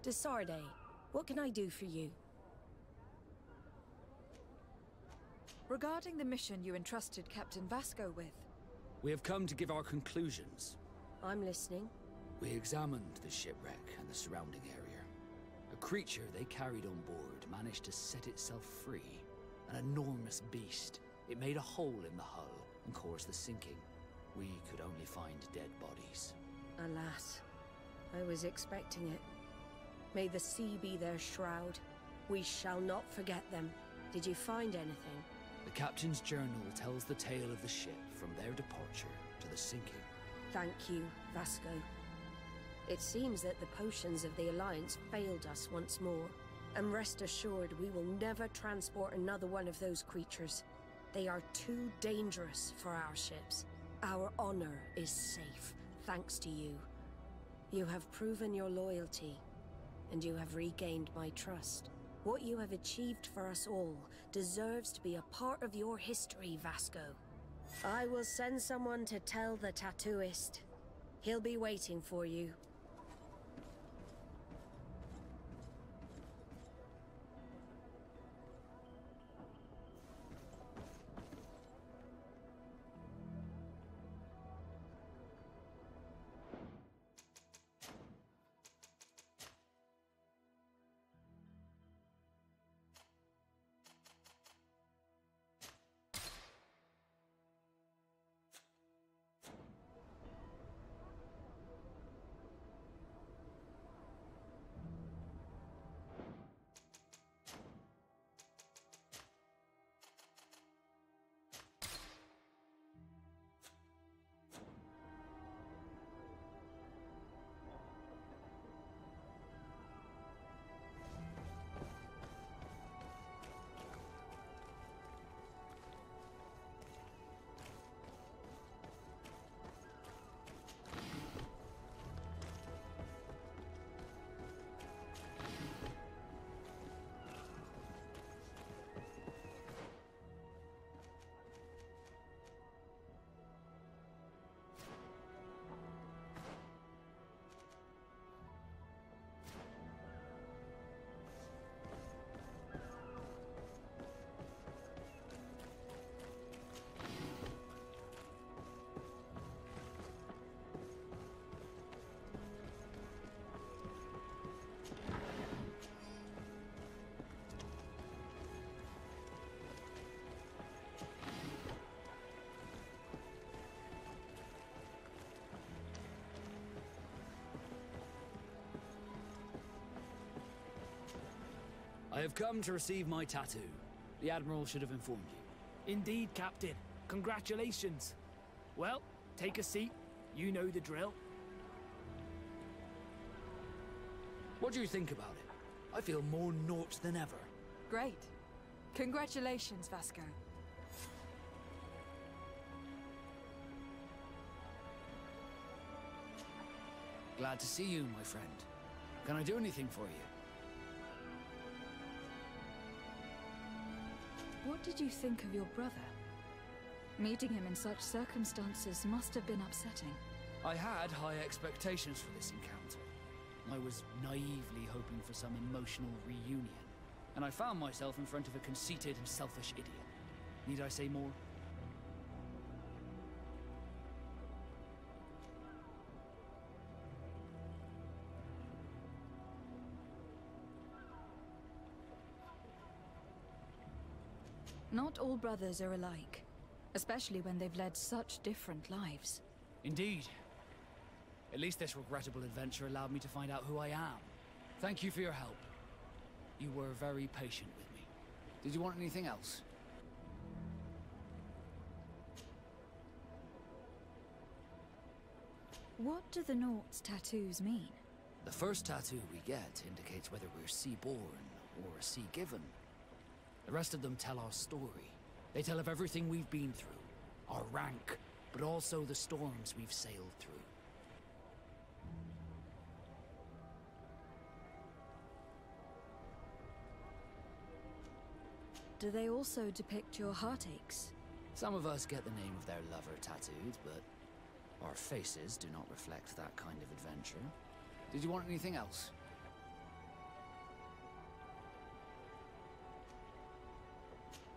Desarde, what can I do for you? Regarding the mission you entrusted Captain Vasco with. We have come to give our conclusions. I'm listening. We examined the shipwreck and the surrounding area. A creature they carried on board managed to set itself free. An enormous beast. It made a hole in the hull and caused the sinking. We could only find dead bodies. Alas, I was expecting it. May the sea be their shroud. We shall not forget them. Did you find anything? The captain's journal tells the tale of the ship from their departure to the sinking. Thank you, Vasco. It seems that the potions of the Alliance failed us once more. And rest assured, we will never transport another one of those creatures. They are too dangerous for our ships. Our honor is safe, thanks to you. You have proven your loyalty, and you have regained my trust. What you have achieved for us all deserves to be a part of your history, Vasco. I will send someone to tell the tattooist. He'll be waiting for you. I have come to receive my tattoo. The Admiral should have informed you. Indeed, Captain. Congratulations. Well, take a seat. You know the drill. What do you think about it? I feel more naught than ever. Great. Congratulations, Vasco. Glad to see you, my friend. Can I do anything for you? What did you think of your brother? Meeting him in such circumstances must have been upsetting. I had high expectations for this encounter. I was naively hoping for some emotional reunion, and I found myself in front of a conceited and selfish idiot. Need I say more? Not all brothers are alike, especially when they've led such different lives. Indeed. At least this regrettable adventure allowed me to find out who I am. Thank you for your help. You were very patient with me. Did you want anything else? What do the Naught's tattoos mean? The first tattoo we get indicates whether we're sea-born or sea-given. The rest of them tell our story. They tell of everything we've been through, our rank, but also the storms we've sailed through. Do they also depict your heartaches? Some of us get the name of their lover tattooed, but our faces do not reflect that kind of adventure. Did you want anything else?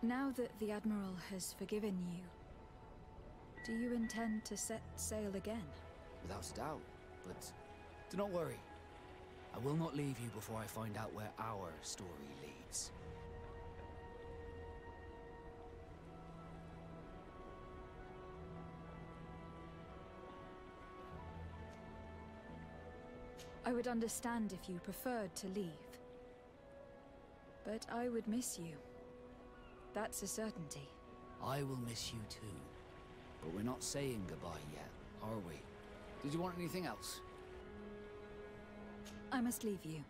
Now that the Admiral has forgiven you, do you intend to set sail again? Without a doubt, but do not worry. I will not leave you before I find out where our story leads. I would understand if you preferred to leave. But I would miss you. That's a certainty. I will miss you too. But we're not saying goodbye yet, are we? Did you want anything else? I must leave you.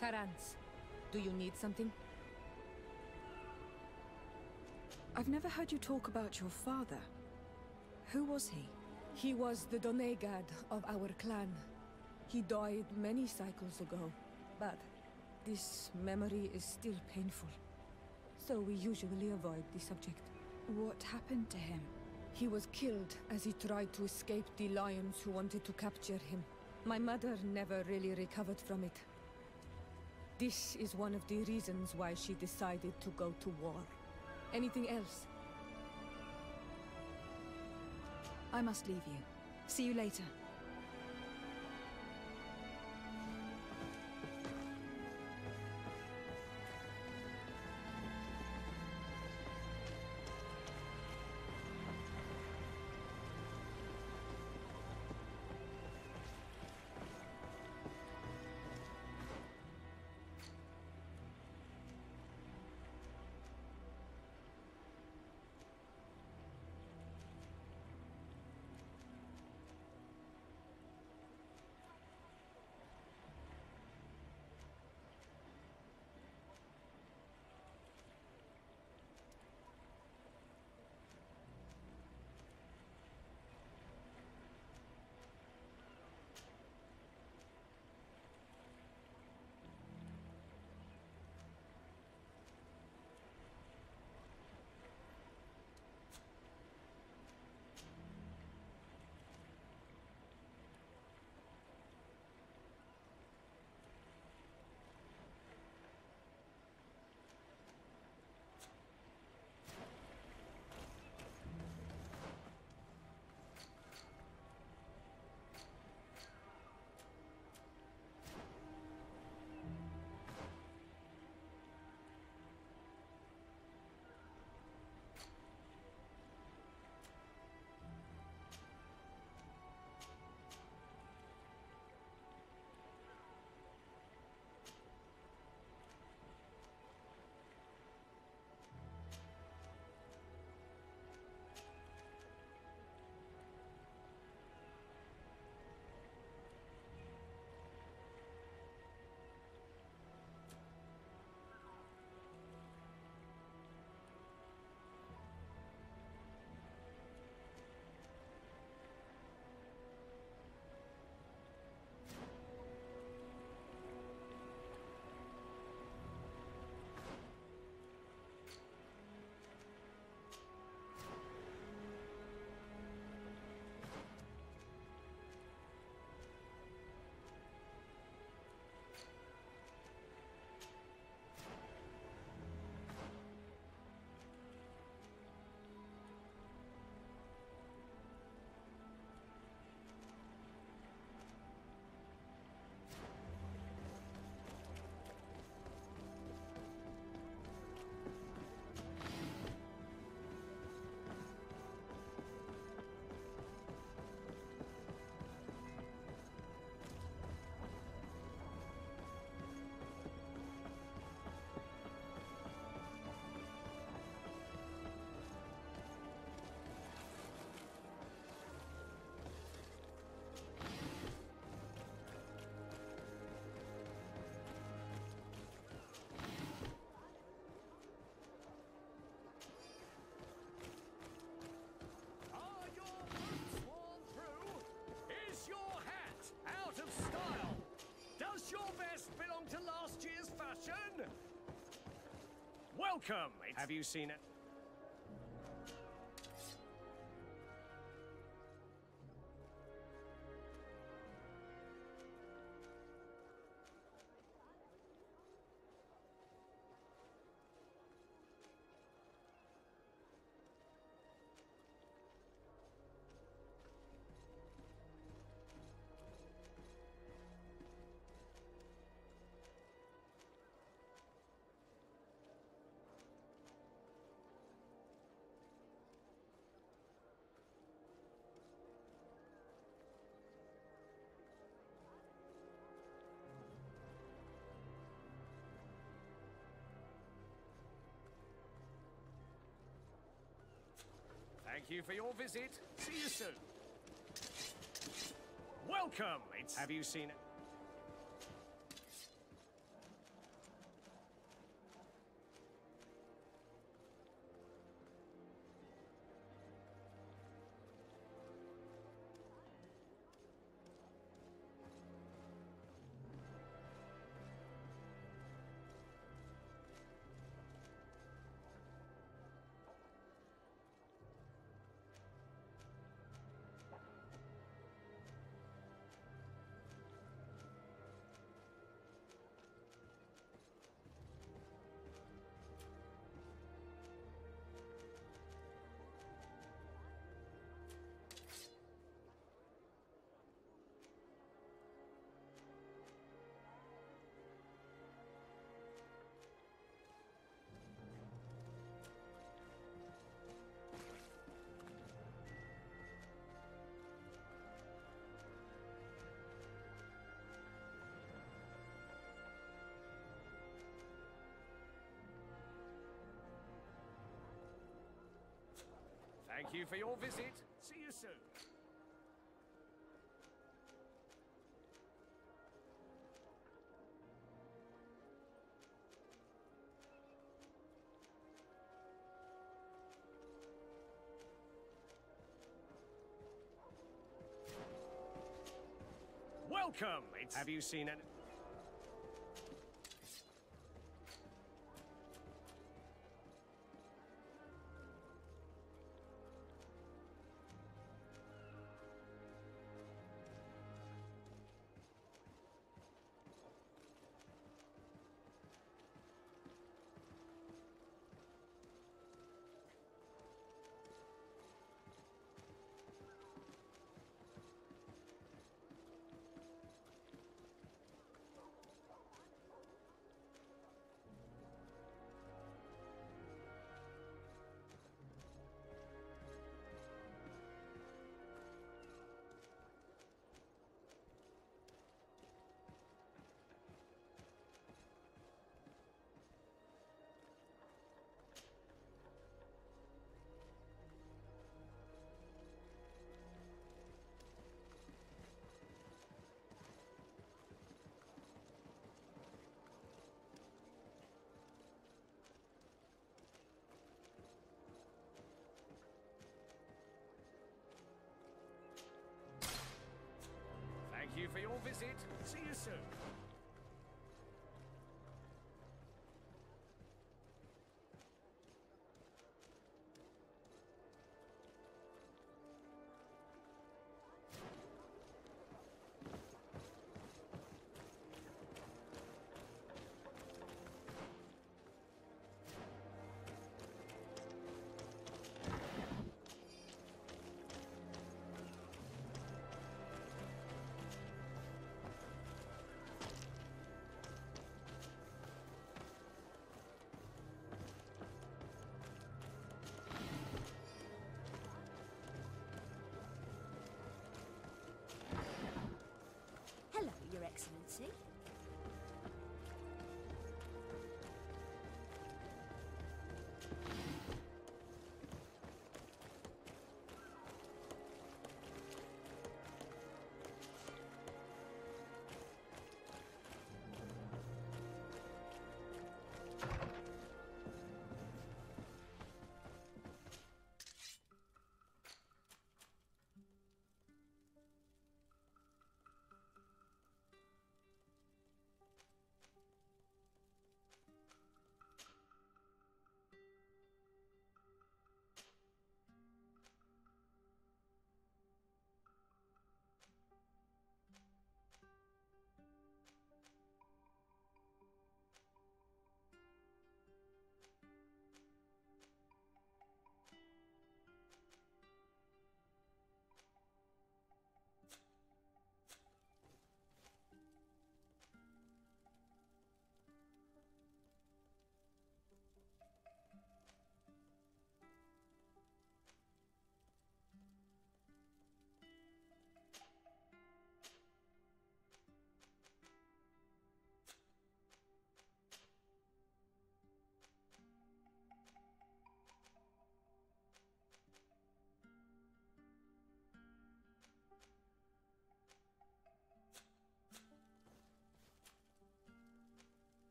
Karans, do you need something? I've never heard you talk about your father. Who was he? He was the Donegad of our clan. He died many cycles ago, but this memory is still painful. So we usually avoid the subject. What happened to him? He was killed as he tried to escape the lions who wanted to capture him. My mother never really recovered from it. This is one of the reasons why she decided to go to war. Anything else? I must leave you. See you later. Welcome! Have you seen it? Thank you for your visit. See you soon. Welcome. Have you seen it? Thank you for your visit. See you soon. Welcome. Have you seen it? Thank you for your visit. See you soon.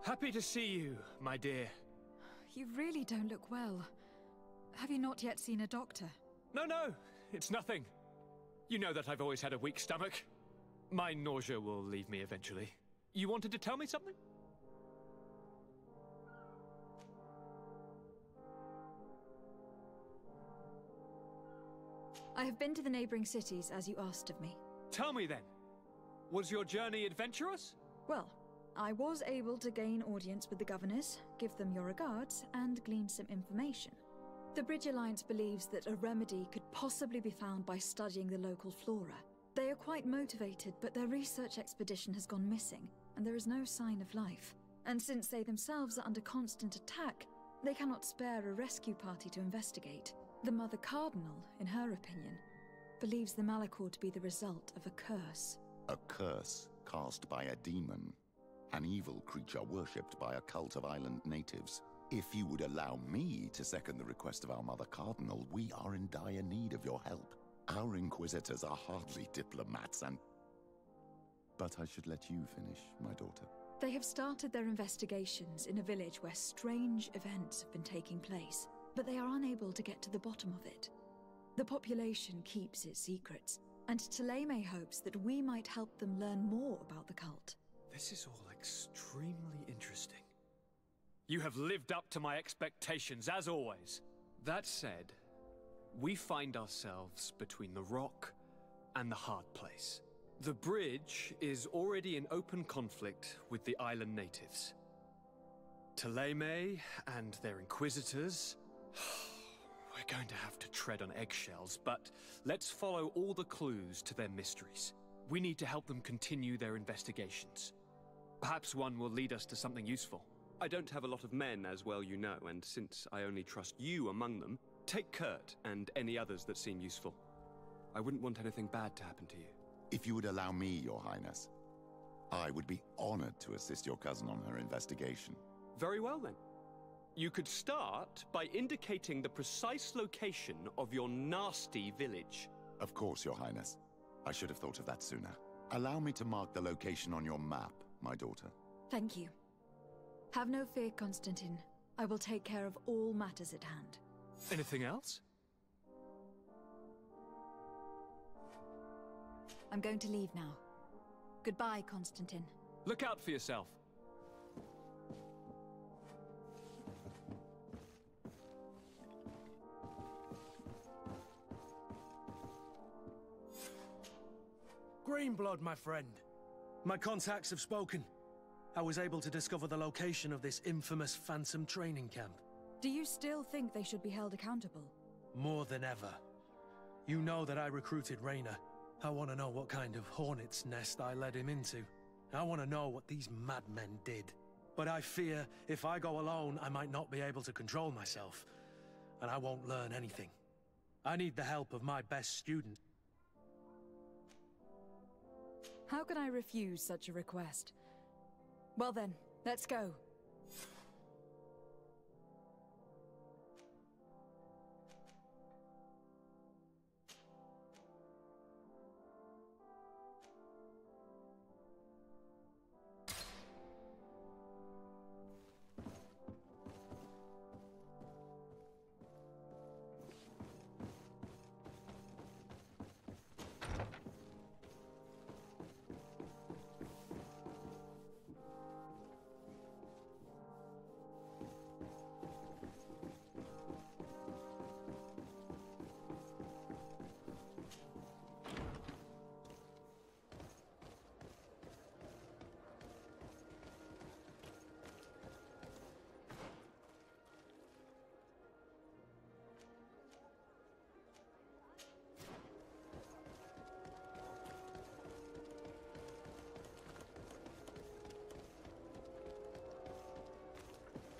Happy to see you, my dear. You really don't look well. Have you not yet seen a doctor? No, it's nothing. You know that I've always had a weak stomach. My nausea will leave me eventually. You wanted to tell me something? I have been to the neighboring cities as you asked of me. Tell me then. Was your journey adventurous? Well, I was able to gain audience with the governors, give them your regards, and glean some information. The Bridge Alliance believes that a remedy could possibly be found by studying the local flora. They are quite motivated, but their research expedition has gone missing, and there is no sign of life. And since they themselves are under constant attack, they cannot spare a rescue party to investigate. The Mother Cardinal, in her opinion, believes the Malachor to be the result of a curse. A curse cast by a demon. An evil creature worshipped by a cult of island natives. If you would allow me to second the request of our Mother Cardinal, we are in dire need of your help. Our Inquisitors are hardly diplomats But I should let you finish, my daughter. They have started their investigations in a village where strange events have been taking place, but they are unable to get to the bottom of it. The population keeps its secrets, and Taleme hopes that we might help them learn more about the cult. This is all extremely interesting. You have lived up to my expectations, as always. That said, we find ourselves between the rock and the hard place. The bridge is already in open conflict with the island natives. Taleme and their inquisitors... We're going to have to tread on eggshells, but let's follow all the clues to their mysteries. We need to help them continue their investigations. Perhaps one will lead us to something useful. I don't have a lot of men, as well you know, and since I only trust you among them, take Kurt and any others that seem useful. I wouldn't want anything bad to happen to you. If you would allow me, Your Highness, I would be honored to assist your cousin on her investigation. Very well, then. You could start by indicating the precise location of your nasty village. Of course, Your Highness. I should have thought of that sooner. Allow me to mark the location on your map, my daughter. Thank you. Have no fear, Constantine. I will take care of all matters at hand. Anything else? I'm going to leave now. Goodbye, Constantine. Look out for yourself. Greenblood, my friend. My contacts have spoken. I was able to discover the location of this infamous Phantom training camp. Do you still think they should be held accountable? More than ever. You know that I recruited Raynor. I want to know what kind of hornet's nest I led him into. I want to know what these madmen did. But I fear if I go alone, I might not be able to control myself. And I won't learn anything. I need the help of my best student. How can I refuse such a request? Well then, let's go.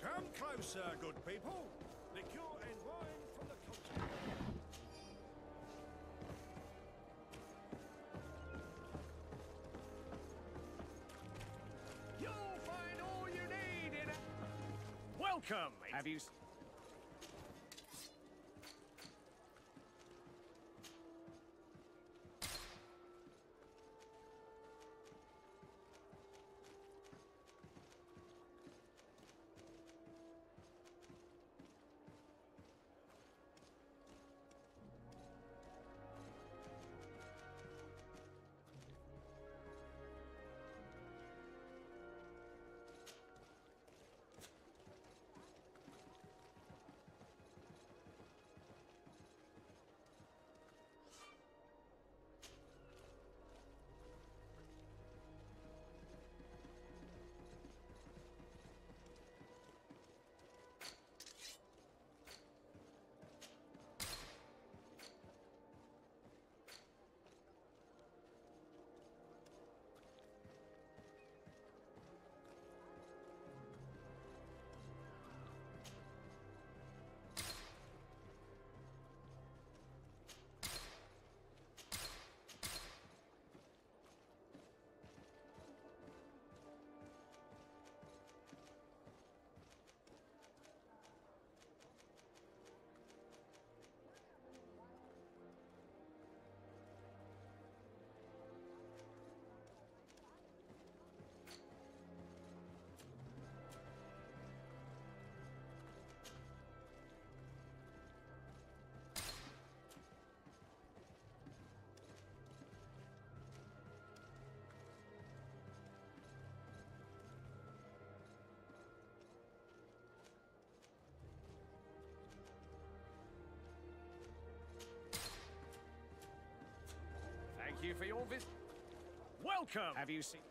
Come closer, good people. Liqueur and wine from the culture. You'll find all you need in it. Welcome. Have you... Thank you for your visit. Welcome! Have you seen...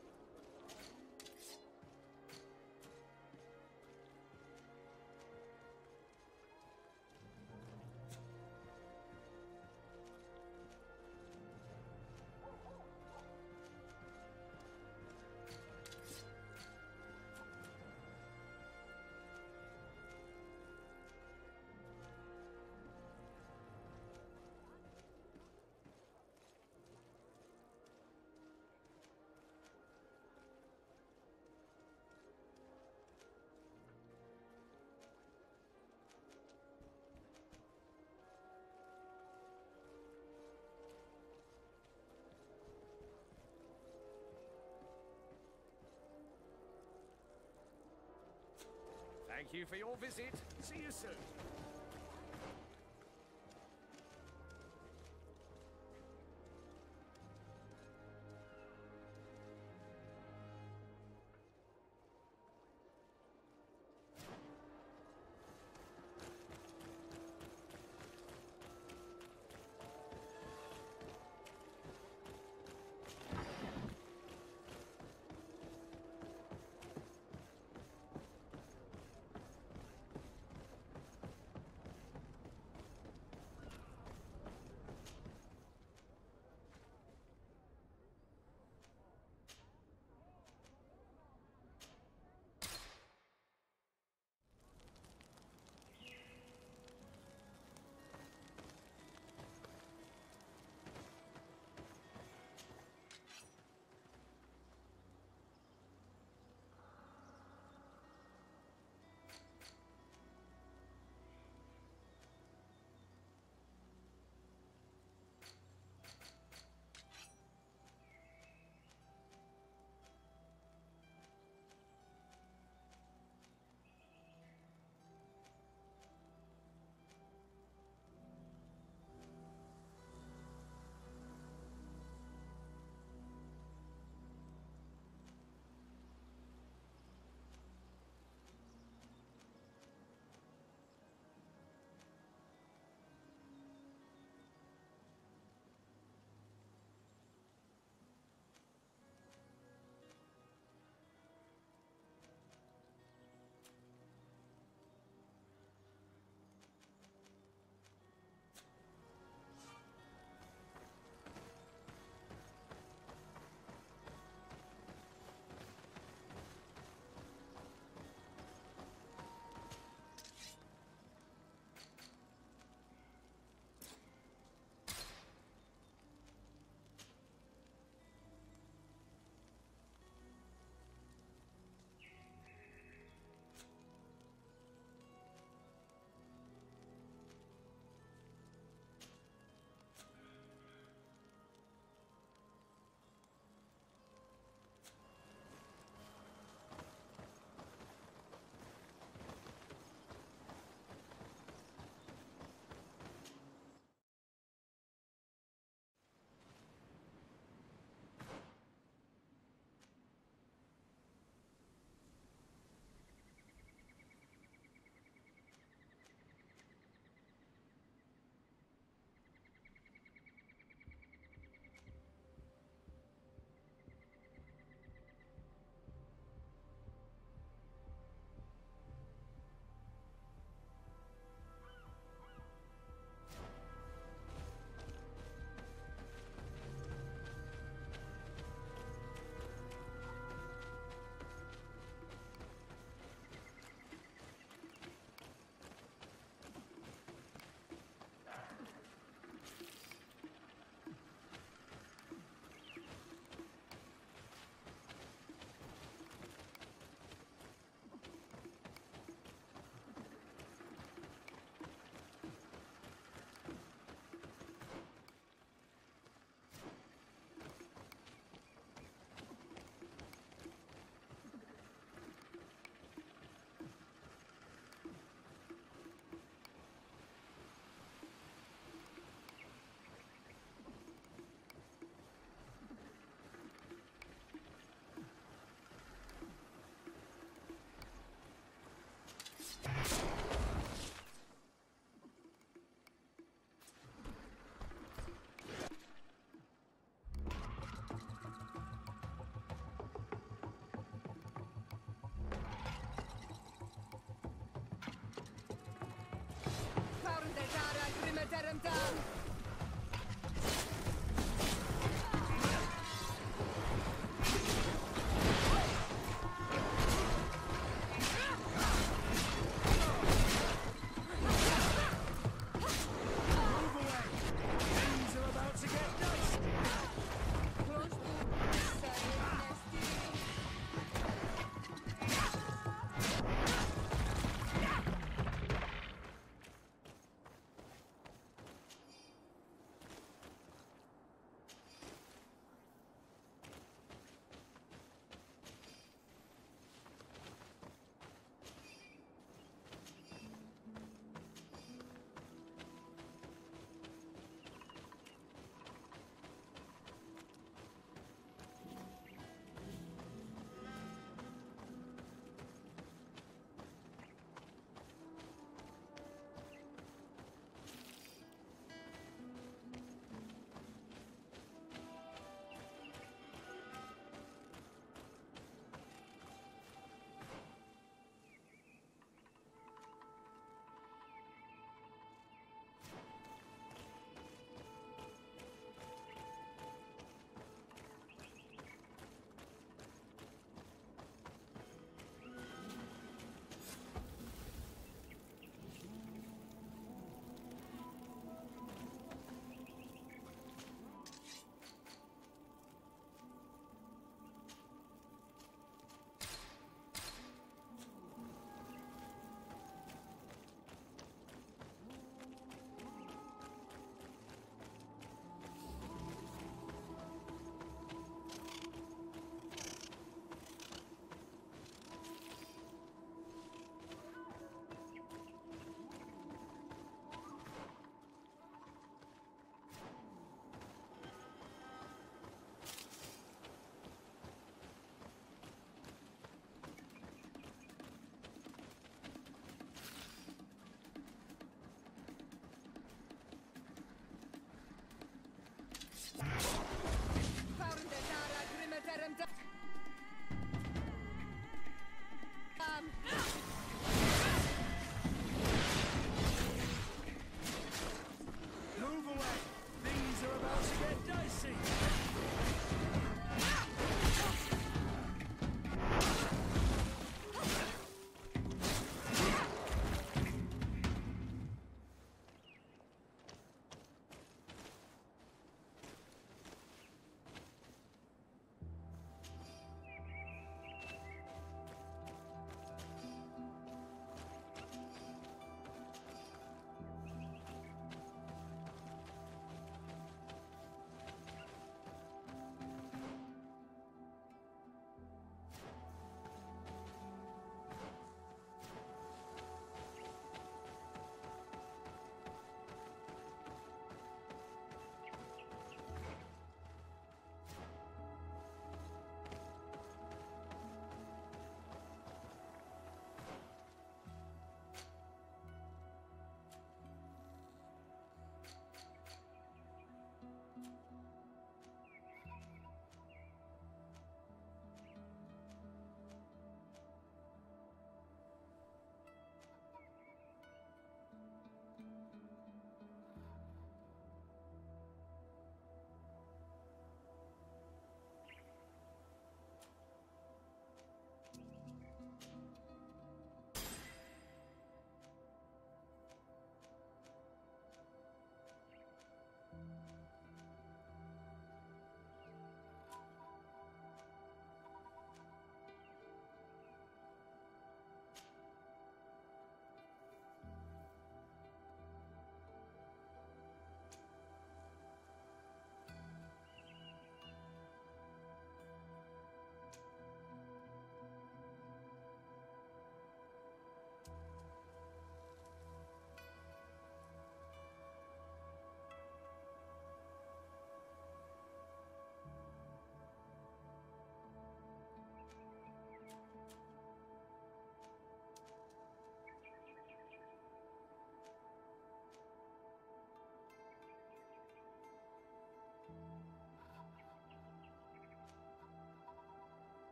Thank you for your visit. See you soon. him down! Move away! Things are about to get dicey!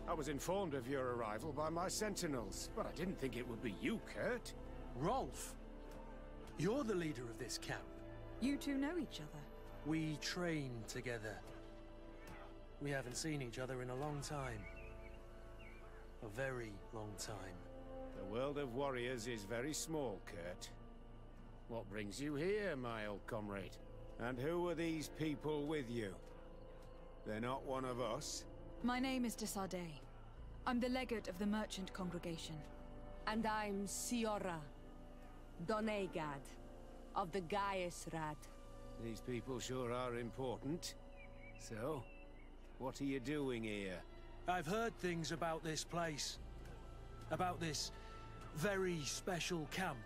I was informed of your arrival by my sentinels, but I didn't think it would be you, Kurt. Rolf? You're the leader of this camp. You two know each other. We train together. We haven't seen each other in a long time. A very long time. The world of warriors is very small, Kurt. What brings you here, my old comrade? And who are these people with you? They're not one of us? My name is Desardet. I'm the legate of the merchant congregation. And I'm Siora, Donegad, of the Gaius-Rad. These people sure are important. So, what are you doing here? I've heard things about this place. About this very special camp.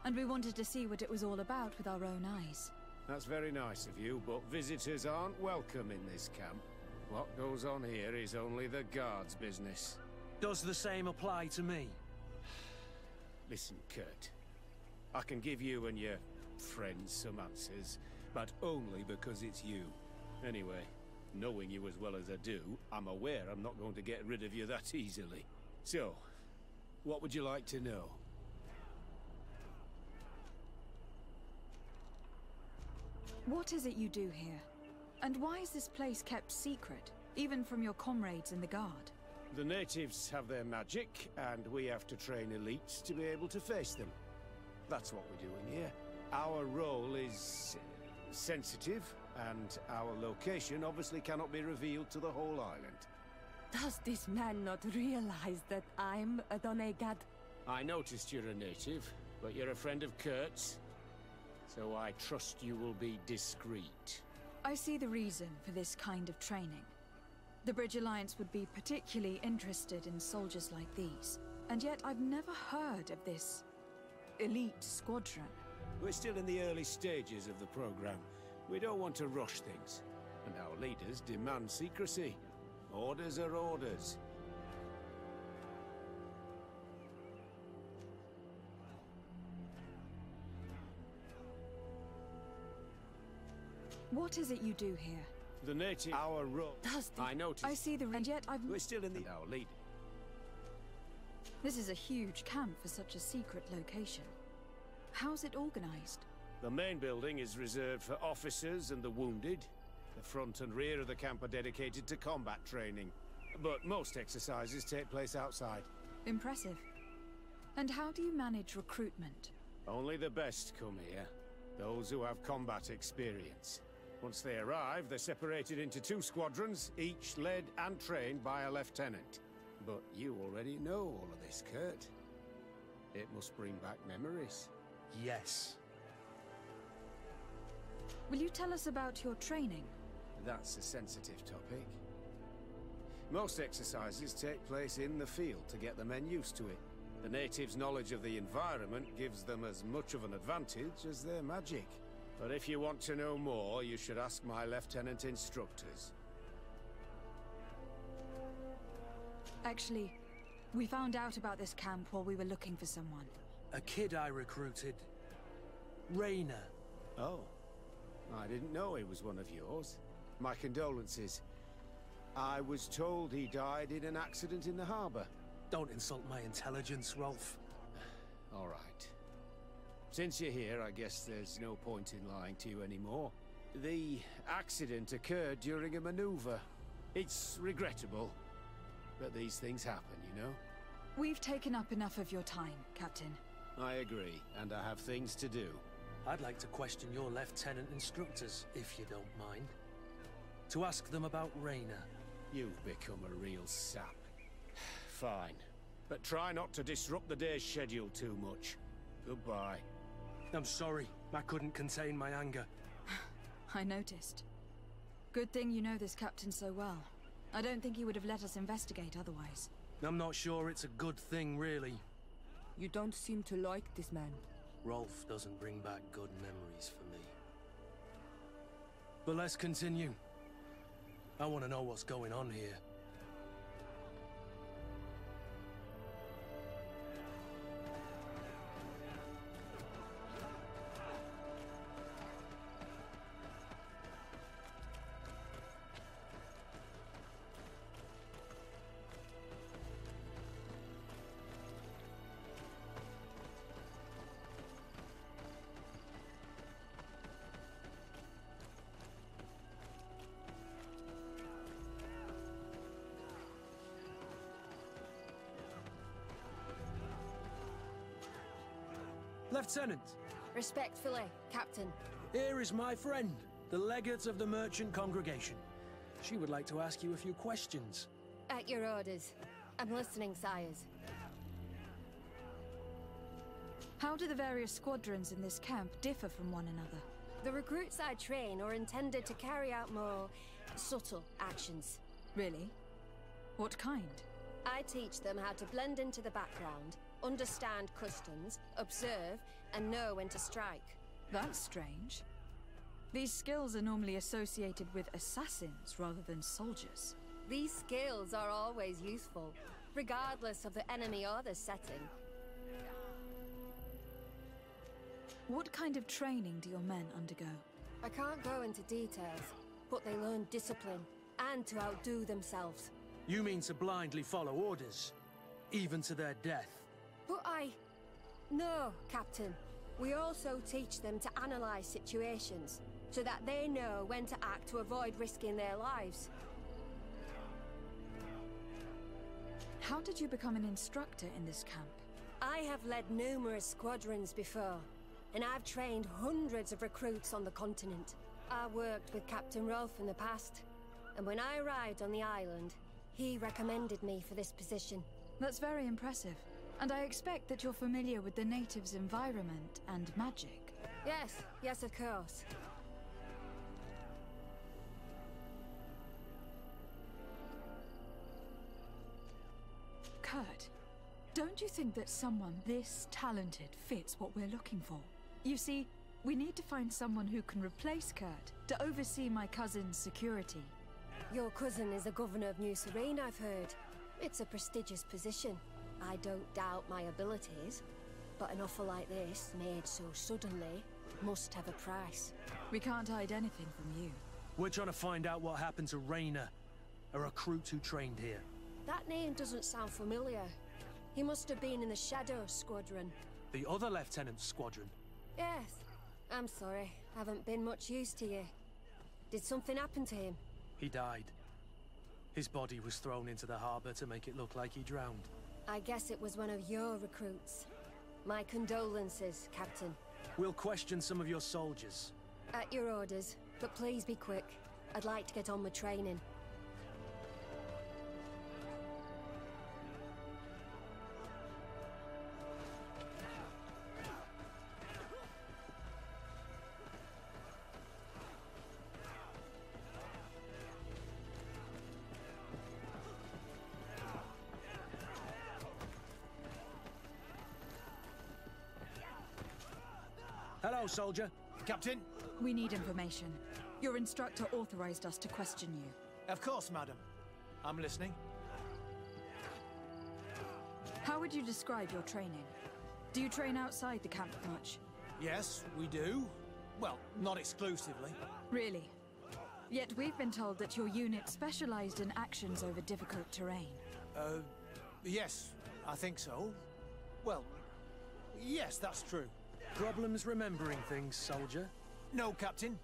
And we wanted to see what it was all about with our own eyes. That's very nice of you, but visitors aren't welcome in this camp. What goes on here is only the guards' business. Does the same apply to me? Listen, Kurt. I can give you and your friends some answers, but only because it's you. Anyway, knowing you as well as I do, I'm aware I'm not going to get rid of you that easily. So, what would you like to know? What is it you do here? And why is this place kept secret, even from your comrades in the guard? The natives have their magic, and we have to train elites to be able to face them. That's what we're doing here. Our role is sensitive, and our location obviously cannot be revealed to the whole island. Does this man not realize that I'm a Donegad? I noticed you're a native, but you're a friend of Kurt's, so I trust you will be discreet. I see the reason for this kind of training. The Bridge Alliance would be particularly interested in soldiers like these, and yet I've never heard of this elite squadron. We're still in the early stages of the program. We don't want to rush things, and our leaders demand secrecy. Orders are orders. What is it you do here? The native... Our role... I noticed... I see the... And yet I've... We're still in the... Our leader. This is a huge camp for such a secret location. How's it organized? The main building is reserved for officers and the wounded. The front and rear of the camp are dedicated to combat training. But most exercises take place outside. Impressive. And how do you manage recruitment? Only the best come here. Those who have combat experience. Once they arrive, they're separated into 2 squadrons, each led and trained by a lieutenant. But you already know all of this, Kurt. It must bring back memories. Yes. Will you tell us about your training? That's a sensitive topic. Most exercises take place in the field to get the men used to it. The natives' knowledge of the environment gives them as much of an advantage as their magic. But if you want to know more, you should ask my lieutenant instructors. Actually, we found out about this camp while we were looking for someone. A kid I recruited. Rainer. Oh. I didn't know he was one of yours. My condolences. I was told he died in an accident in the harbor. Don't insult my intelligence, Rolf. All right. Since you're here, I guess there's no point in lying to you anymore. The accident occurred during a maneuver. It's regrettable, but these things happen, you know? We've taken up enough of your time, Captain. I agree, and I have things to do. I'd like to question your lieutenant instructors, if you don't mind. To ask them about Rainer. You've become a real sap. Fine, but try not to disrupt the day's schedule too much. Goodbye. I'm sorry, I couldn't contain my anger. I noticed. Good thing you know this captain so well. I don't think he would have let us investigate otherwise. I'm not sure it's a good thing, really. You don't seem to like this man. Rolf doesn't bring back good memories for me. But let's continue. I want to know what's going on here. Lieutenant! Respectfully, Captain. Here is my friend, the legate of the merchant congregation. She would like to ask you a few questions. At your orders. I'm listening, sires. How do the various squadrons in this camp differ from one another? The recruits I train are intended to carry out more subtle actions. Really? What kind? I teach them how to blend into the background, understand customs, observe, and know when to strike. That's strange. These skills are normally associated with assassins rather than soldiers. These skills are always useful, regardless of the enemy or the setting. What kind of training do your men undergo? I can't go into details, but they learn discipline and to outdo themselves. You mean to blindly follow orders, even to their death? But No, Captain. We also teach them to analyze situations, so that they know when to act to avoid risking their lives. How did you become an instructor in this camp? I have led numerous squadrons before, and I've trained hundreds of recruits on the continent. I worked with Captain Rolfe in the past, and when I arrived on the island, he recommended me for this position. That's very impressive. And I expect that you're familiar with the natives' environment and magic. Yes, of course. Kurt, don't you think that someone this talented fits what we're looking for? You see, we need to find someone who can replace Kurt to oversee my cousin's security. Your cousin is the governor of New Serene, I've heard. It's a prestigious position. I don't doubt my abilities, but an offer like this, made so suddenly, must have a price. We can't hide anything from you. We're trying to find out what happened to Rainer, a recruit who trained here. That name doesn't sound familiar. He must have been in the Shadow Squadron. The other lieutenant's squadron? Yes. I'm sorry. Haven't been much use to you. Did something happen to him? He died. His body was thrown into the harbor to make it look like he drowned. I guess it was one of your recruits. My condolences, Captain. We'll question some of your soldiers. At your orders, but please be quick. I'd like to get on with training. Hello, soldier. Captain? We need information. Your instructor authorized us to question you. Of course, madam. I'm listening. How would you describe your training? Do you train outside the camp much? Yes, we do. Well, not exclusively. Really? Yet we've been told that your unit specialized in actions over difficult terrain. Yes, I think so. Well, yes, that's true. Problems remembering things, soldier? No, Captain.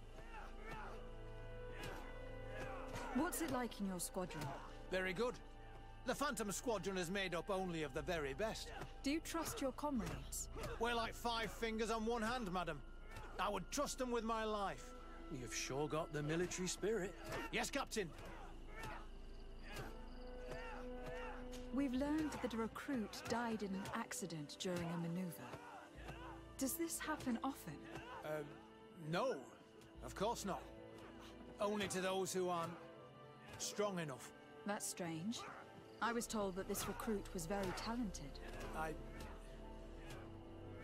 What's it like in your squadron? Very good. The Phantom Squadron is made up only of the very best. Do you trust your comrades? We're like 5 fingers on one hand, madam. I would trust them with my life. You've sure got the military spirit. Yes, Captain. We've learned that a recruit died in an accident during a maneuver. Does this happen often? No. Of course not. Only to those who aren't strong enough. That's strange. I was told that this recruit was very talented.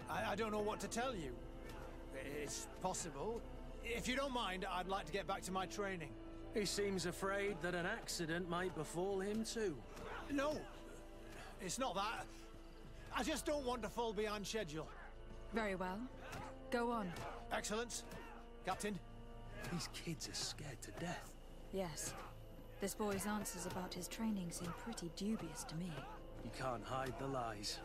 I don't know what to tell you. It's possible. If you don't mind, I'd like to get back to my training. He seems afraid that an accident might befall him too. No. It's not that. I just don't want to fall behind schedule. Very well. Go on. Excellence. Captain. These kids are scared to death. Yes. This boy's answers about his training seem pretty dubious to me. You can't hide the lies.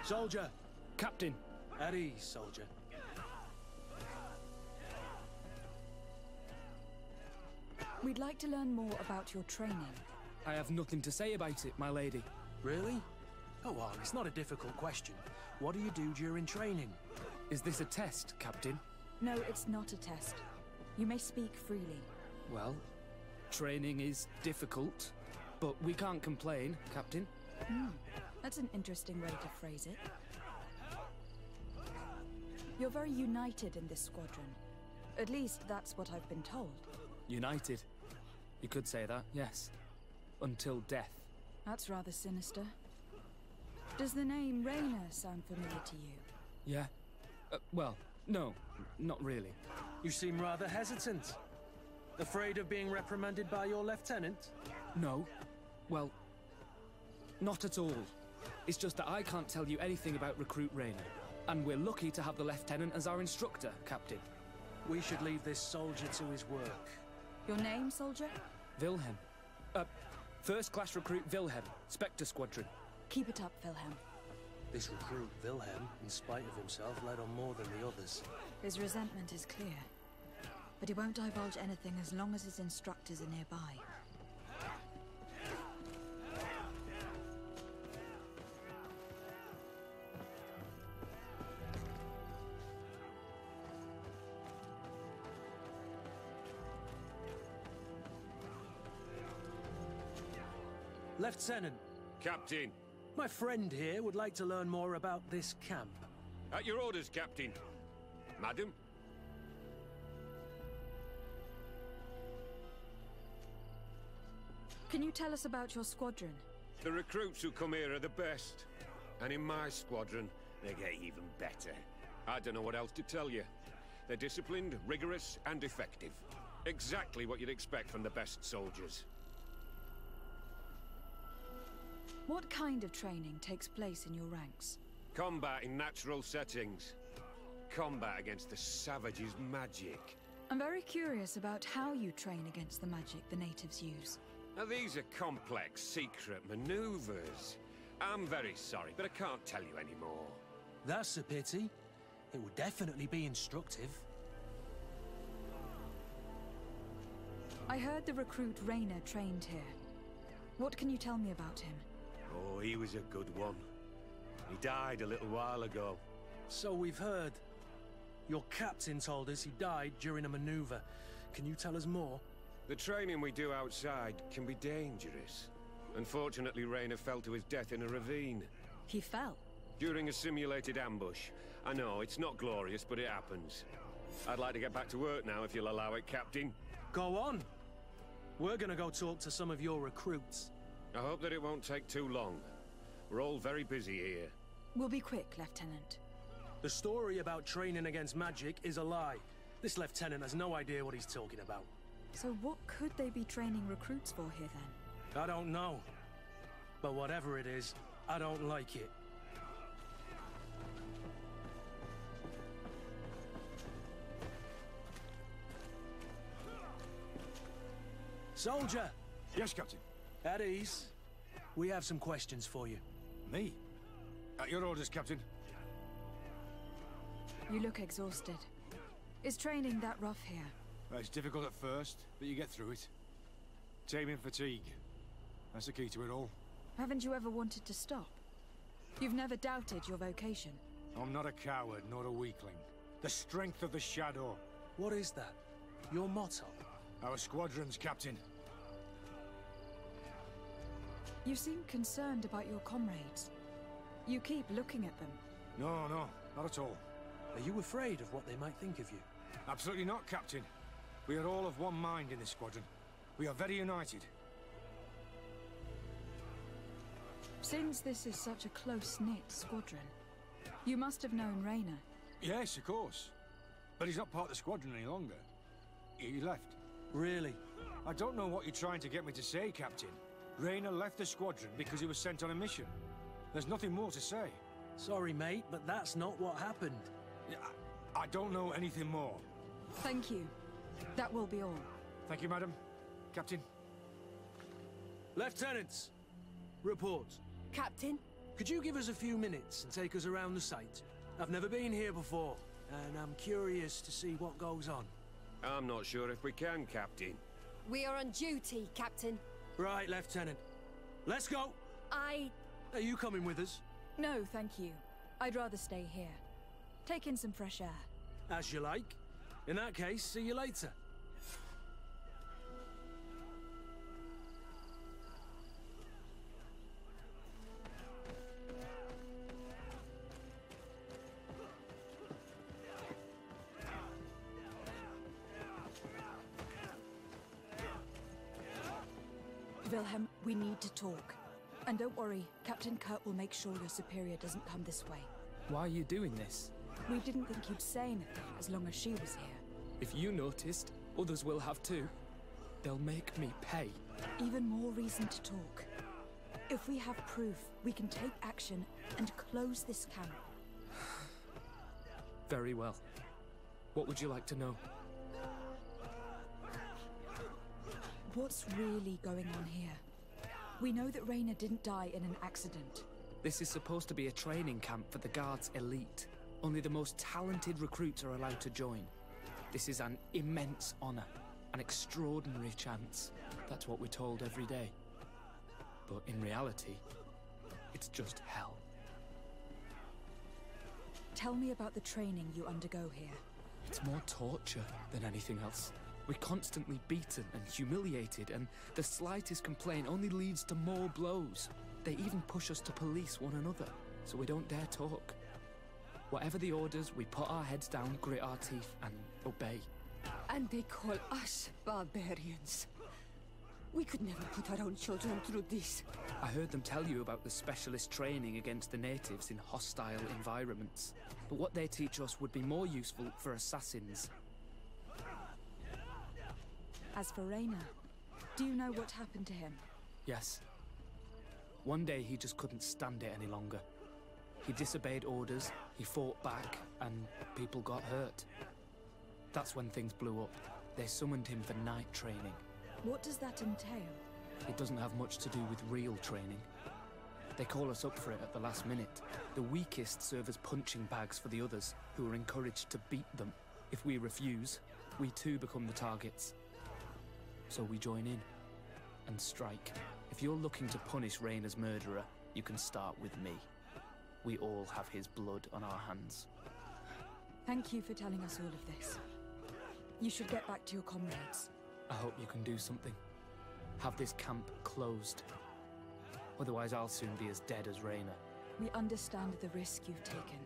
Soldier! Captain! At ease, soldier. We'd like to learn more about your training. I have nothing to say about it, my lady. Really? Go on, it's not a difficult question. What do you do during training? Is this a test, Captain? No, it's not a test. You may speak freely. Well, training is difficult, but we can't complain, Captain. That's an interesting way to phrase it. You're very united in this squadron. At least that's what I've been told. United. You could say that, yes. Until death. That's rather sinister. Does the name Raynor sound familiar to you? Yeah. Well, no, not really. You seem rather hesitant. Afraid of being reprimanded by your lieutenant? No. Well, not at all. It's just that I can't tell you anything about Recruit Raynor. And we're lucky to have the Lieutenant as our instructor, Captain. We should leave this soldier to his work. Your name, soldier? Wilhelm. First class recruit Wilhelm, Spectre Squadron. Keep it up, Wilhelm. This recruit, Wilhelm, in spite of himself, led on more than the others. His resentment is clear. But he won't divulge anything as long as his instructors are nearby. Lieutenant. Captain. My friend here would like to learn more about this camp. At your orders, Captain. Madam? Can you tell us about your squadron? The recruits who come here are the best. And in my squadron, they get even better. I don't know what else to tell you. They're disciplined, rigorous, and effective. Exactly what you'd expect from the best soldiers. What kind of training takes place in your ranks? Combat in natural settings. Combat against the savages' magic. I'm very curious about how you train against the magic the natives use. Now, these are complex, secret maneuvers. I'm very sorry, but I can't tell you anymore. That's a pity. It would definitely be instructive. I heard the recruit Raynor trained here. What can you tell me about him? Oh, he was a good one. He died a little while ago. So we've heard. Your captain told us he died during a maneuver. Can you tell us more? The training we do outside can be dangerous. Unfortunately, Raynor fell to his death in a ravine. He fell? During a simulated ambush. I know, it's not glorious, but it happens. I'd like to get back to work now, if you'll allow it, Captain. Go on. We're gonna go talk to some of your recruits. I hope that it won't take too long. We're all very busy here. We'll be quick, Lieutenant. The story about training against magic is a lie. This lieutenant has no idea what he's talking about. So what could they be training recruits for here, then? I don't know. But whatever it is, I don't like it. Soldier! Yes, Captain. At ease. We have some questions for you. Me? At your orders, Captain. You look exhausted. Is training that rough here? Well, it's difficult at first, but you get through it. Taming fatigue. That's the key to it all. Haven't you ever wanted to stop? You've never doubted your vocation. I'm not a coward, nor a weakling. The strength of the Shadow. What is that? Your motto? Our squadron's, Captain. You seem concerned about your comrades. You keep looking at them. No, not at all. Are you afraid of what they might think of you? Absolutely not, Captain. We are all of one mind in this squadron. We are very united. Since this is such a close-knit squadron, you must have known Raynor. Yes, of course. But he's not part of the squadron any longer. He left. Really? I don't know what you're trying to get me to say, Captain. Raynor left the squadron because he was sent on a mission. There's nothing more to say. Sorry, mate, but that's not what happened. I don't know anything more. Thank you. That will be all. Thank you, madam. Captain. Lieutenants! Report. Captain? Could you give us a few minutes and take us around the site? I've never been here before, and I'm curious to see what goes on. I'm not sure if we can, Captain. We are on duty, Captain. Right, Lieutenant. Let's go! Are you coming with us? No, thank you. I'd rather stay here. Take in some fresh air. As you like. In that case, see you later. Wilhelm, we need to talk. And don't worry, Captain Kurt will make sure your superior doesn't come this way. Why are you doing this? We didn't think you'd say anything as long as she was here. If you noticed, others will have too. They'll make me pay. Even more reason to talk. If we have proof, we can take action and close this camp. Very well. What would you like to know? What's really going on here? We know that Raina didn't die in an accident. This is supposed to be a training camp for the Guard's elite. Only the most talented recruits are allowed to join. This is an immense honor, an extraordinary chance. That's what we're told every day. But in reality, it's just hell. Tell me about the training you undergo here. It's more torture than anything else. We're constantly beaten and humiliated, and the slightest complaint only leads to more blows. They even push us to police one another, so we don't dare talk. Whatever the orders, we put our heads down, grit our teeth, and obey. And they call us barbarians. We could never put our own children through this. I heard them tell you about the specialist training against the natives in hostile environments. But what they teach us would be more useful for assassins. As for Raina, do you know what happened to him? Yes. One day he just couldn't stand it any longer. He disobeyed orders, he fought back, and people got hurt. That's when things blew up. They summoned him for night training. What does that entail? It doesn't have much to do with real training. They call us up for it at the last minute. The weakest serve as punching bags for the others, who are encouraged to beat them. If we refuse, we too become the targets. So we join in and strike. If you're looking to punish Raina's murderer, you can start with me. We all have his blood on our hands. Thank you for telling us all of this. You should get back to your comrades. I hope you can do something. Have this camp closed. Otherwise I'll soon be as dead as Raina. We understand the risk you've taken.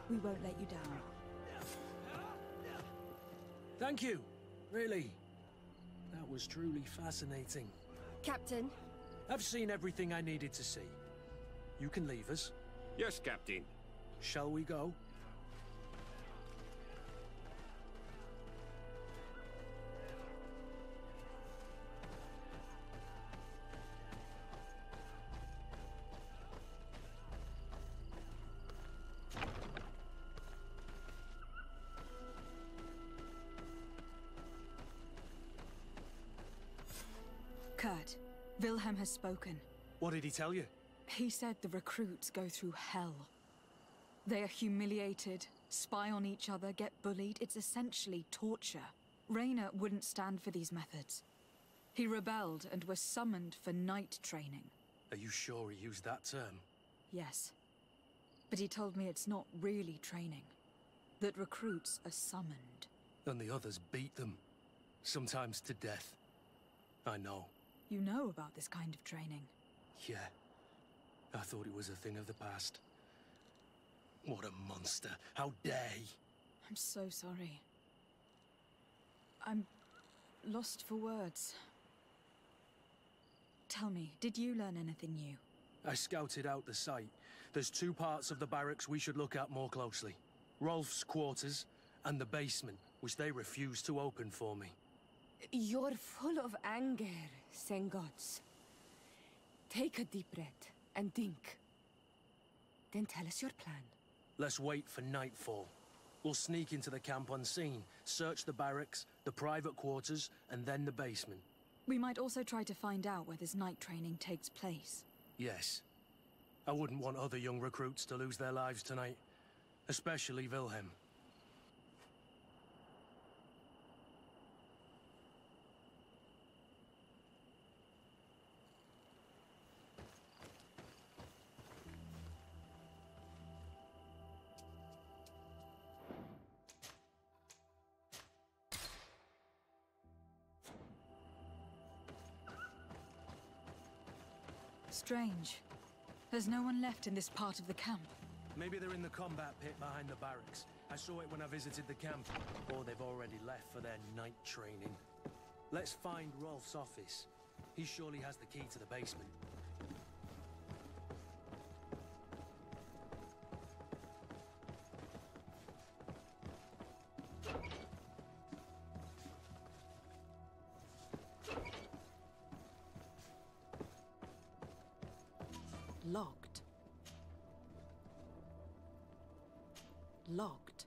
We won't let you down. Thank you. Really. That was truly fascinating. Captain? I've seen everything I needed to see. You can leave us. Yes, Captain. Shall we go? Kurt, Wilhelm has spoken. What did he tell you? He said the recruits go through hell. They are humiliated, spy on each other, get bullied. It's essentially torture. Raina wouldn't stand for these methods. He rebelled and was summoned for night training. Are you sure he used that term? Yes. But he told me it's not really training. That recruits are summoned. And the others beat them. Sometimes to death. I know. You know about this kind of training? Yeah. I thought it was a thing of the past. What a monster. How dare he? I'm so sorry. I'm lost for words. Tell me, did you learn anything new? I scouted out the site. There's 2 parts of the barracks we should look at more closely. Rolf's quarters and the basement, which they refused to open for me. You're full of anger, Sengots. Take a deep breath and think. Then tell us your plan. Let's wait for nightfall. We'll sneak into the camp unseen, search the barracks, the private quarters, and then the basement. We might also try to find out where this night training takes place. Yes. I wouldn't want other young recruits to lose their lives tonight. Especially Wilhelm. Strange. There's no one left in this part of the camp. Maybe they're in the combat pit behind the barracks. I saw it when I visited the camp. Or they've already left for their night training. Let's find Rolf's office. He surely has the key to the basement. Locked. Locked.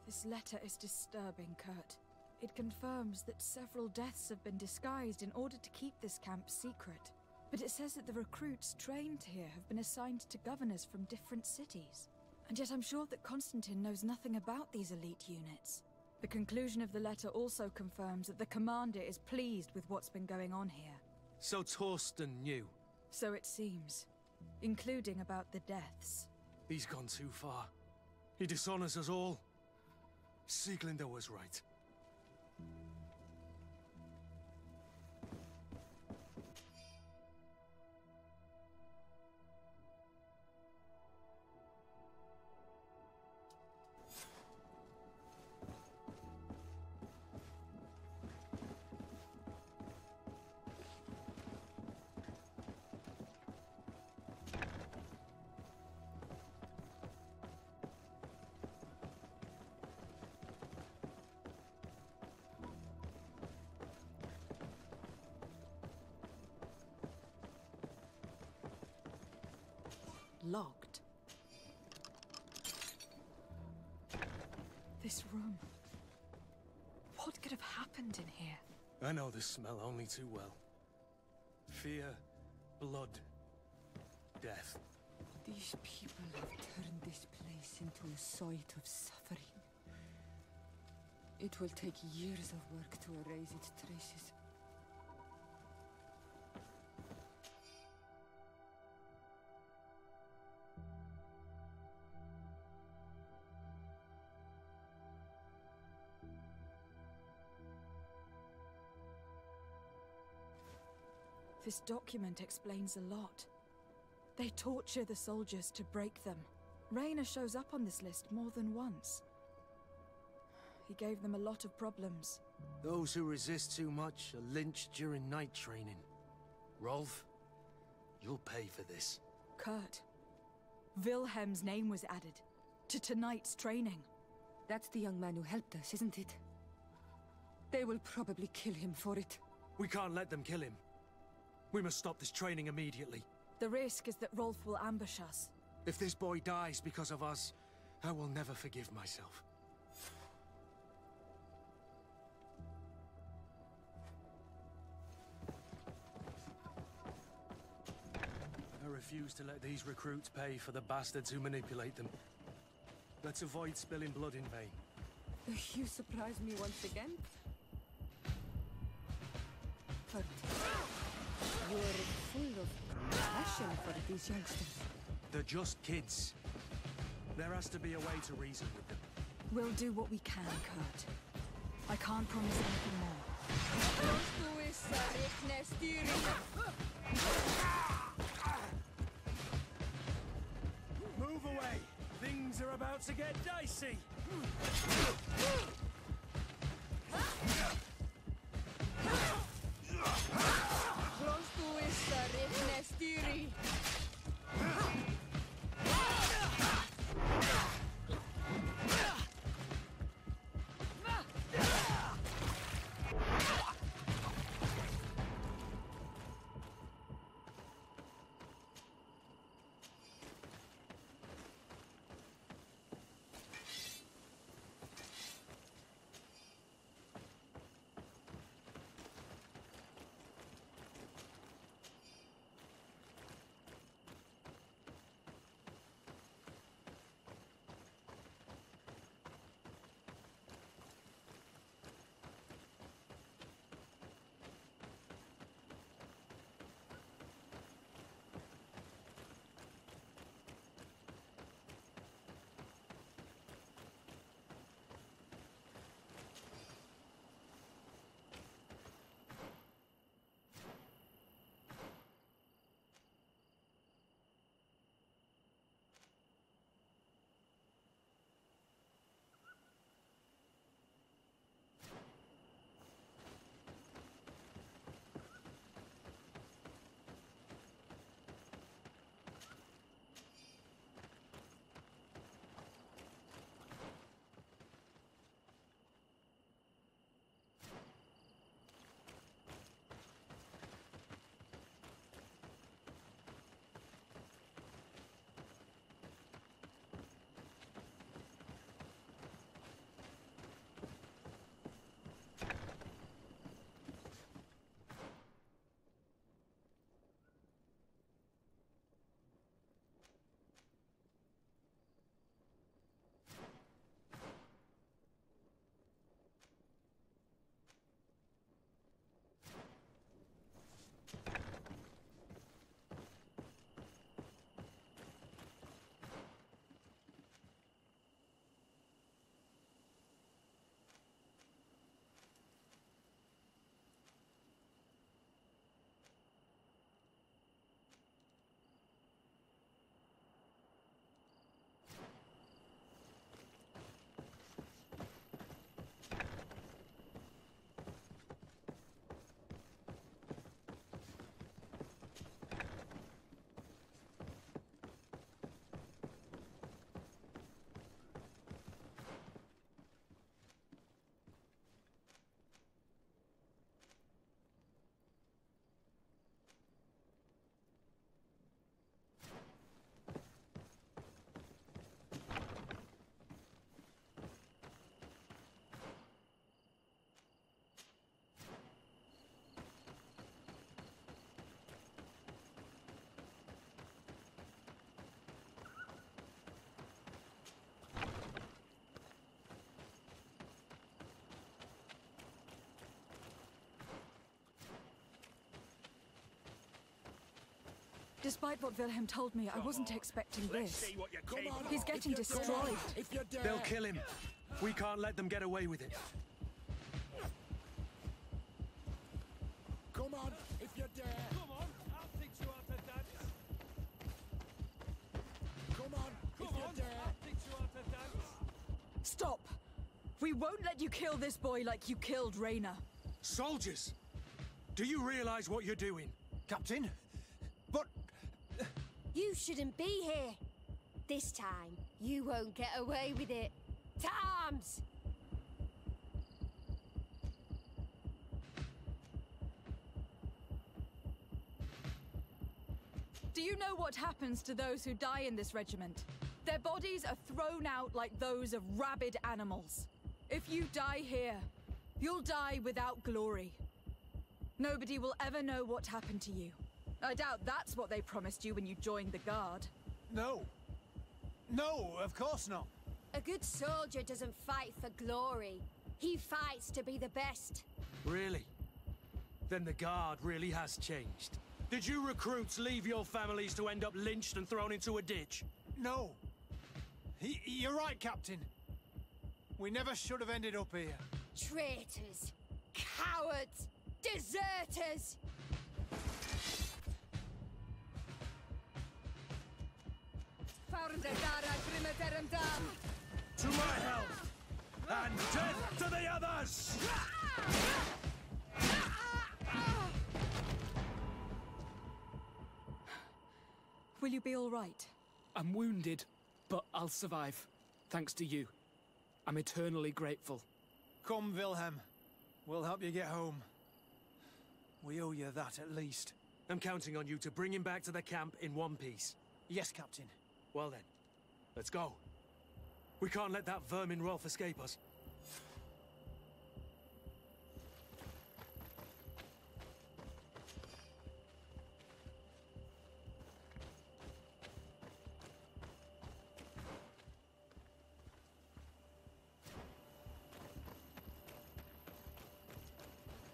This letter is disturbing, Kurt. It confirms that several deaths have been disguised in order to keep this camp secret. But it says that the recruits trained here have been assigned to governors from different cities. And yet I'm sure that Constantine knows nothing about these elite units. The conclusion of the letter also confirms that the commander is pleased with what's been going on here. So Torsten knew. So it seems. Including about the deaths. He's gone too far. He dishonors us all. Sieglinder was right. Locked. This room. What could have happened in here? I know this smell only too well. Fear, blood, death. These people have turned this place into a site of suffering. It will take years of work to erase its traces. This document explains a lot. They torture the soldiers to break them. Rayner shows up on this list more than once. He gave them a lot of problems. Those who resist too much are lynched during night training. Rolf, you'll pay for this. Kurt, Wilhelm's name was added to tonight's training. That's the young man who helped us, isn't it? They will probably kill him for it. We can't let them kill him. We must stop this training immediately. The risk is that Rolf will ambush us. If this boy dies because of us, I will never forgive myself. I refuse to let these recruits pay for the bastards who manipulate them. Let's avoid spilling blood in vain. You surprise me once again. But you're full of passion for these youngsters. They're just kids. There has to be a way to reason with them. We'll do what we can, Kurt. I can't promise anything more. Move away! Things are about to get dicey! Despite what Wilhelm told me, I wasn't expecting this. He's getting destroyed. They'll kill him. We can't let them get away with it. Come on, if you dare. Come on, I'll teach you how to dance. Come on, if you dare. I'll teach you how to dance. Stop! We won't let you kill this boy like you killed Raina. Soldiers! Do you realize what you're doing? Captain? But... You shouldn't be here. This time, you won't get away with it. To arms! Do you know what happens to those who die in this regiment? Their bodies are thrown out like those of rabid animals. If you die here, you'll die without glory. Nobody will ever know what happened to you. I doubt that's what they promised you when you joined the Guard. No. No, of course not. A good soldier doesn't fight for glory. He fights to be the best. Really? Then the Guard really has changed. Did you recruits leave your families to end up lynched and thrown into a ditch? No. You're right, Captain. We never should have ended up here. Traitors! Cowards! Deserters! To my help! And death to the others! Will you be all right? I'm wounded, but I'll survive. Thanks to you. I'm eternally grateful. Come, Wilhelm. We'll help you get home. We owe you that at least. I'm counting on you to bring him back to the camp in one piece. Yes, Captain. Well then, let's go. We can't let that vermin Rolf escape us.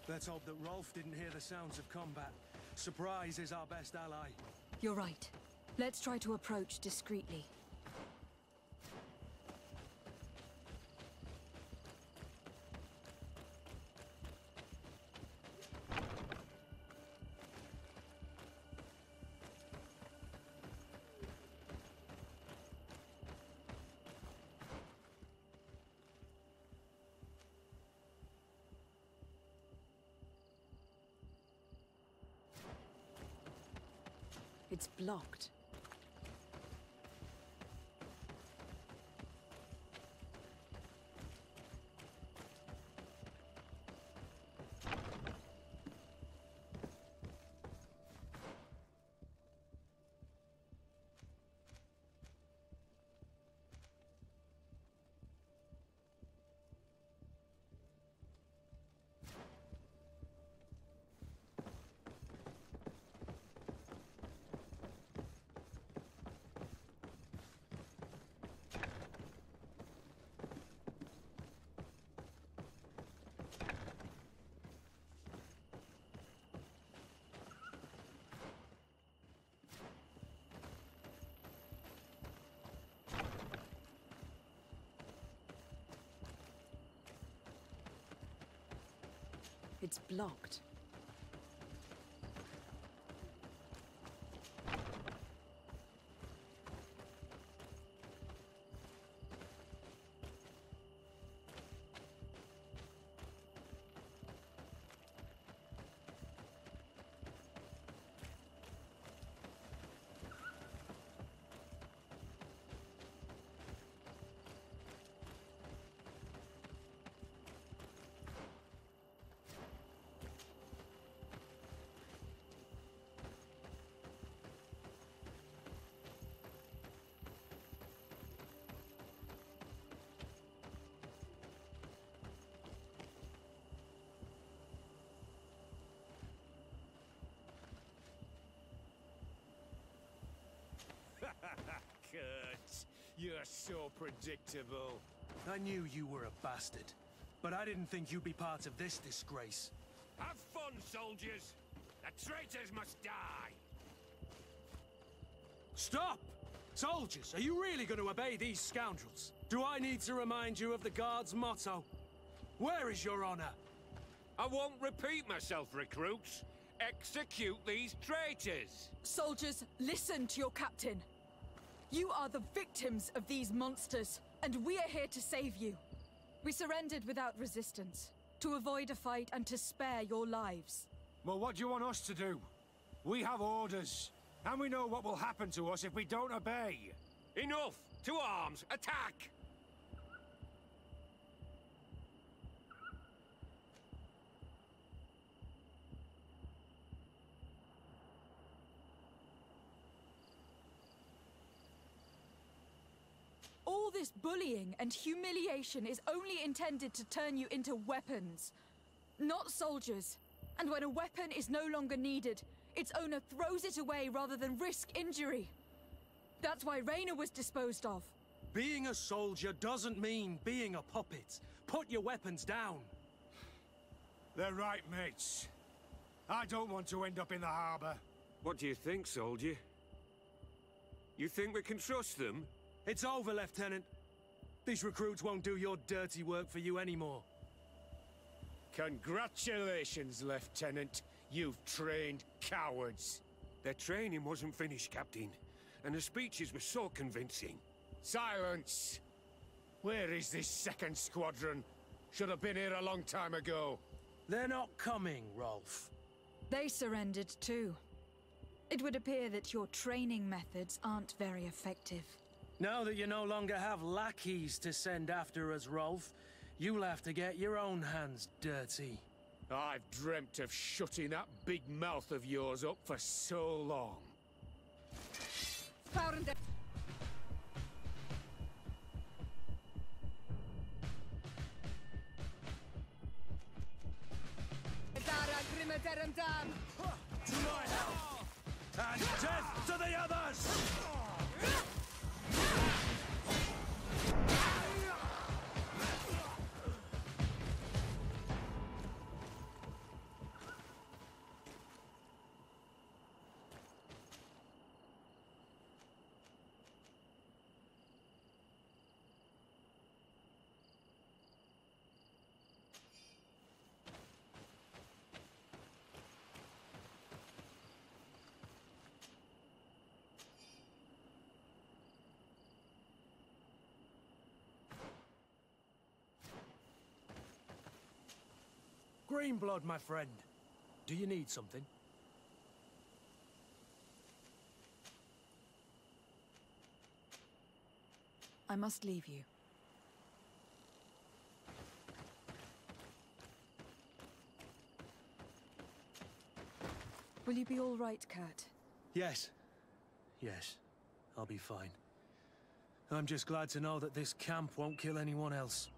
Let's hope that Rolf didn't hear the sounds of combat. Surprise is our best ally. You're right. Let's try to approach discreetly. It's blocked. It's blocked. Kurt, you're so predictable. I knew you were a bastard, but I didn't think you'd be part of this disgrace. Have fun, soldiers! The traitors must die! Stop! Soldiers, are you really going to obey these scoundrels? Do I need to remind you of the Guard's motto? Where is your honor? I won't repeat myself, recruits. Execute these traitors! Soldiers, listen to your captain. You are the victims of these monsters, and we are here to save you. We surrendered without resistance, to avoid a fight and to spare your lives. Well, what do you want us to do? We have orders, and we know what will happen to us if we don't obey. Enough! To arms! Attack! All this bullying and humiliation is only intended to turn you into weapons, not soldiers. And when a weapon is no longer needed, its owner throws it away rather than risk injury. That's why Raina was disposed of. Being a soldier doesn't mean being a puppet. Put your weapons down. They're right, mates. I don't want to end up in the harbor. What do you think, soldier? You think we can trust them? It's over, Lieutenant. These recruits won't do your dirty work for you anymore. Congratulations, Lieutenant. You've trained cowards. Their training wasn't finished, Captain, and the speeches were so convincing. Silence! Where is this second squadron? Should have been here a long time ago. They're not coming, Rolf. They surrendered too. It would appear that your training methods aren't very effective. Now that you no longer have lackeys to send after us, Rolf, you'll have to get your own hands dirty. I've dreamt of shutting that big mouth of yours up for so long. To my help! And death to the others! Greenblood, my friend. Do you need something? I must leave you. Will you be all right, Kurt? Yes. Yes. I'll be fine. I'm just glad to know that this camp won't kill anyone else.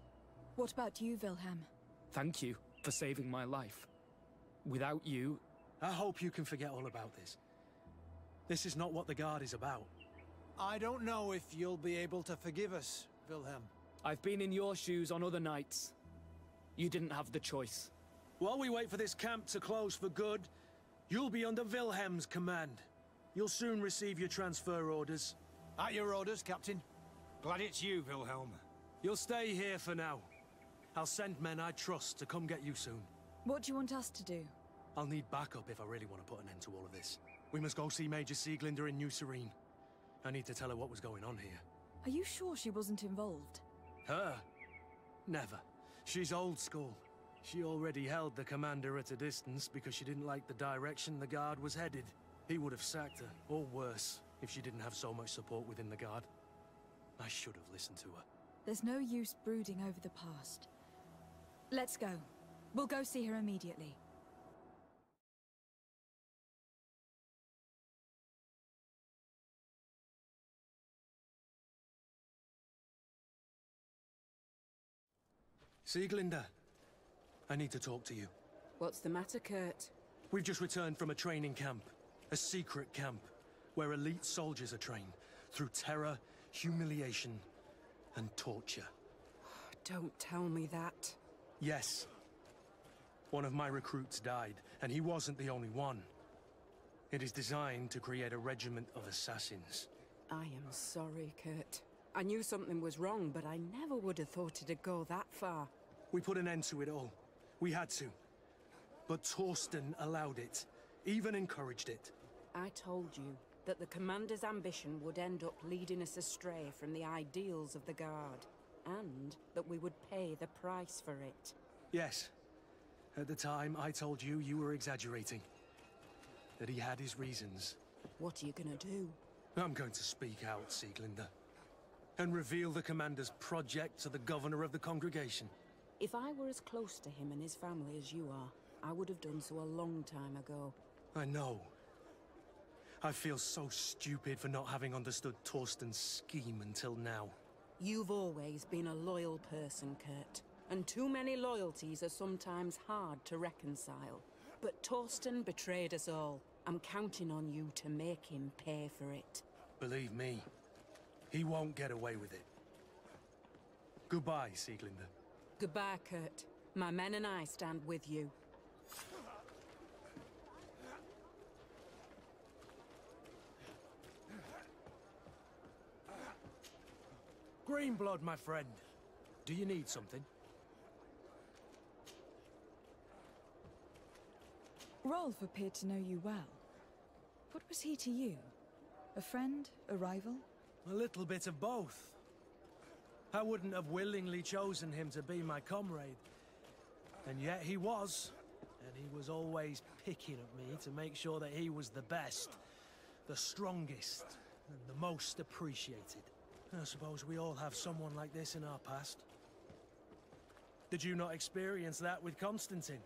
What about you, Wilhelm? Thank you for saving my life. Without you... I hope you can forget all about this. This is not what the Guard is about. I don't know if you'll be able to forgive us, Wilhelm. I've been in your shoes on other nights. You didn't have the choice. While we wait for this camp to close for good, you'll be under Wilhelm's command. You'll soon receive your transfer orders. At your orders, Captain. Glad it's you, Wilhelm. You'll stay here for now. I'll send men I trust to come get you soon. What do you want us to do? I'll need backup if I really want to put an end to all of this. We must go see Major Sieglinder in New Serene. I need to tell her what was going on here. Are you sure she wasn't involved? Her? Never. She's old school. She already held the commander at a distance because she didn't like the direction the Guard was headed. He would have sacked her, or worse, if she didn't have so much support within the Guard. I should have listened to her. There's no use brooding over the past. Let's go. We'll go see her immediately. Sieglinder, I need to talk to you. What's the matter, Kurt? We've just returned from a training camp. A secret camp, where elite soldiers are trained through terror, humiliation, and torture. Don't tell me that. Yes. One of my recruits died, and he wasn't the only one. It is designed to create a regiment of assassins. I am sorry, Kurt. I knew something was wrong, but I never would have thought it'd go that far. We put an end to it all. We had to. But Torsten allowed it, even encouraged it. I told you that the Commander's ambition would end up leading us astray from the ideals of the Guard, and that we would pay the price for it. Yes. At the time, I told you you were exaggerating. That he had his reasons. What are you gonna do? I'm going to speak out, Sieglinder. And reveal the Commander's project to the Governor of the Congregation. If I were as close to him and his family as you are, I would have done so a long time ago. I know. I feel so stupid for not having understood Torsten's scheme until now. You've always been a loyal person, Kurt. And too many loyalties are sometimes hard to reconcile. But Torsten betrayed us all. I'm counting on you to make him pay for it. Believe me, he won't get away with it. Goodbye, Sieglinder. Goodbye, Kurt. My men and I stand with you. Greenblood, my friend. Do you need something? Rolf appeared to know you well. What was he to you? A friend? A rival? A little bit of both. I wouldn't have willingly chosen him to be my comrade. And yet he was. And he was always picking at me to make sure that he was the best, the strongest, and the most appreciated. I suppose we all have someone like this in our past. Did you not experience that with Constantine?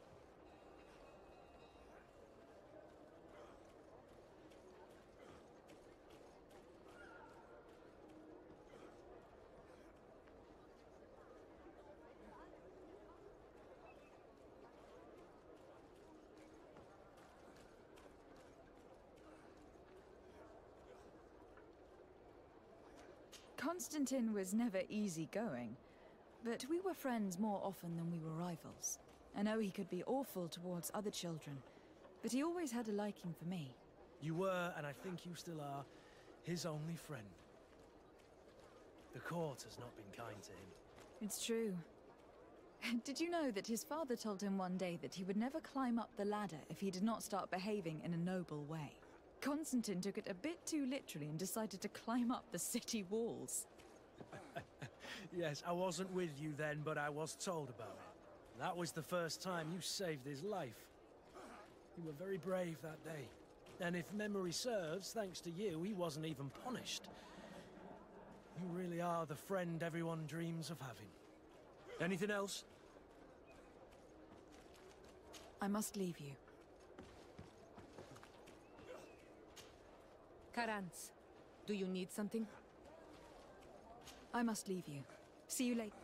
Constantine was never easygoing, but we were friends more often than we were rivals. I know he could be awful towards other children, but he always had a liking for me. You were, and I think you still are, his only friend. The court has not been kind to him. It's true. Did you know that his father told him one day that he would never climb up the ladder if he did not start behaving in a noble way? Constantine took it a bit too literally and decided to climb up the city walls. Yes, I wasn't with you then, but I was told about it. That was the first time you saved his life. You were very brave that day. And if memory serves, thanks to you, he wasn't even punished. You really are the friend everyone dreams of having. Anything else? I must leave you. Karantz, do you need something? I must leave you. See you later.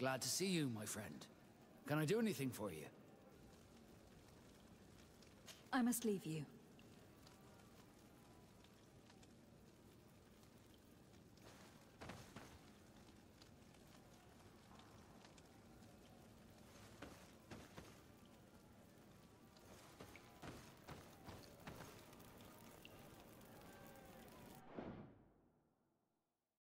Glad to see you, my friend. Can I do anything for you? I must leave you.